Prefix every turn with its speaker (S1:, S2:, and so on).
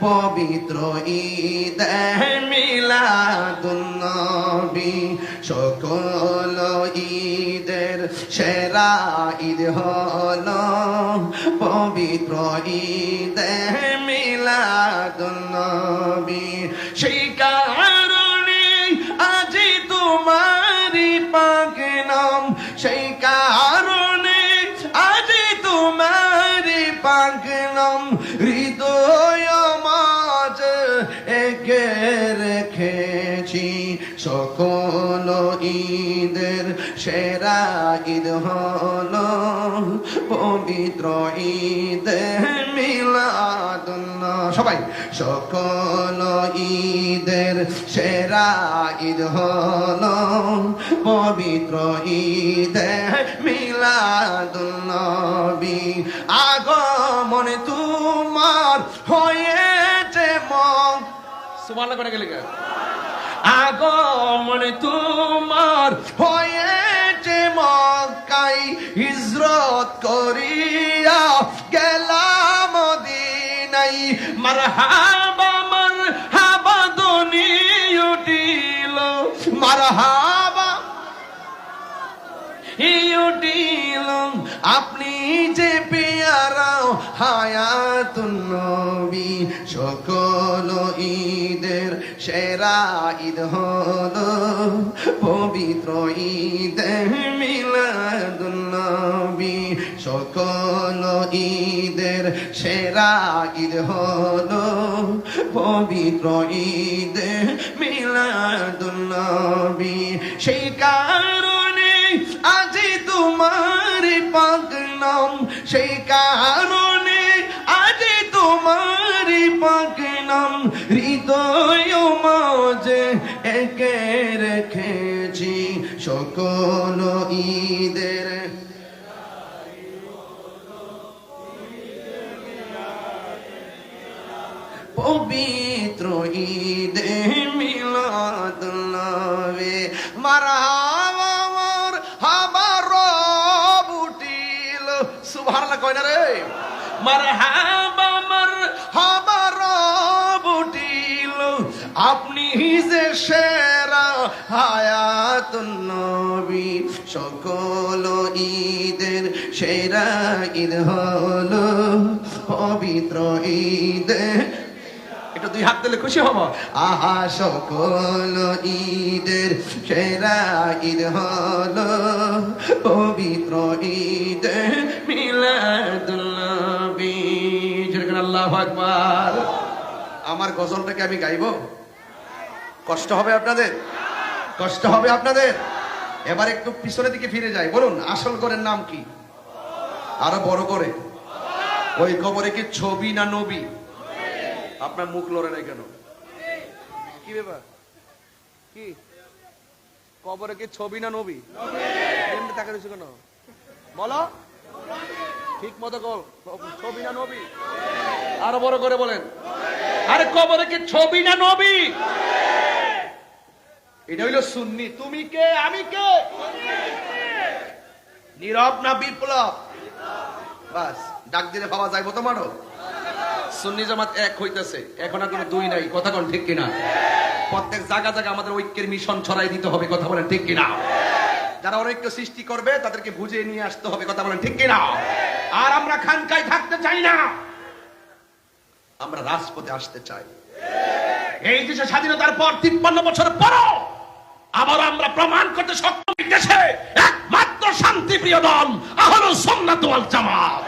S1: পবিত্র ঈদ মিলাদুন নবী সকল ঈদের সেরা ঈদ হলো পবিত্র ঈদ মিলাদুন নবী। সেই কারণে আজি তোমারি পাক নাম, সেই কারণে আজি তোমারি পাক নাম হৃদয় মাঝে এঁকে রেখেছি। সকল ঈদের সেরা ঈদ হলো পবিত্র ঈদ মিলাদুন নবী। সবাই সকল ঈদের সেরা ঈদ হলো পবিত্র ঈদ মিলাদুন নবী। আগমন তোমার হয়েছে সুবহানাল্লাহ করে গেলে আগমন তোমার হয়েছে মক্কায়, হিজরত করিয়া গেলাম মদিনায়। মারহাবা মারহাবা ধ্বনি উঠিল, মারহাবা উঠিল আপনি যে পেয়ারা হায়াতুন নবী। সকল ঈদের সেরা ঈদ হলো পবিত্র ঈদ মিলাদুন নবী। সকল ঈদের সেরা ঈদ হলো পবিত্র ঈদ মিলাদুন নবী। সেই কারণে আজি তোমারি পাক নাম, সেই কারণে আজি তোমারি পাক নাম হৃদয় মাঝে এঁকে রেখেছি। সকল ঈদের পবিত্র ঈদ মিলাদুন নবী। মারহাবা মারহাবা রব উঠিল, সুবহানাল্লাহ কয় না রে। মারহাবা মারহাবা রব উঠিল আপনি যে সেরা হায়াতুন নবী। সকল ঈদের সেরা ঈদ হলো পবিত্র ঈদ। একটু দুই হাত দিলে খুশি হব। আহা সকল ঈদের সেরা ঈদ হলো পবিত্র ঈদ মিলাদুন নবী। আল্লাহু আকবার। আমার গজলটাকে আমি গাইবো? কষ্ট হবে আপনাদের? কষ্ট হবে আপনাদের? এবার একটু পিছনের দিকে ফিরে যাই। বলুন আসল করের নাম কি? আরো বড় করে। ওই কবরে কি ছবি না নবী? আপনার মুখ লড়ে নাই কেন? কি ব্যাপার? কি কবরে কি ছবি না নবী? এমনি তাকে রয়েছে কেন বলো? ঠিক মতো কর, ছবি না নবী? আরো বড় করে বলেন। আরে কবরে কি ছবি না নবী? এটা হইল সুন্নি। তুমি কে আমি কে? নীরব না বিপ্লব? বাস ডাক দিলে পাওয়া যাইবো তোমারও। সুন্নি জামাত এক হইতেছে, এখন আর কোনো দুই নাই। কথা কোন ঠিক কিনা? প্রত্যেক জায়গা জায়গা আমাদের ঐক্যের মিশন ছড়াই দিতে হবে। কথা বলেন ঠিক কিনা? যারা অনৈক্য সৃষ্টি করবে তাদেরকে বুঝিয়ে নিয়ে আসতে হবে। কথা বলেন ঠিক কিনা? আর আমরা খানকায় থাকতে চাই না, আমরা রাজপথে আসতে চাই। এই দেশে স্বাধীনতার পর 53 বছর পরও আবার আমরা প্রমাণ করতে সক্ষম, দেশে একমাত্র শান্তিপ্রিয় দল আহলুস সুন্নাত ওয়াল জামাত।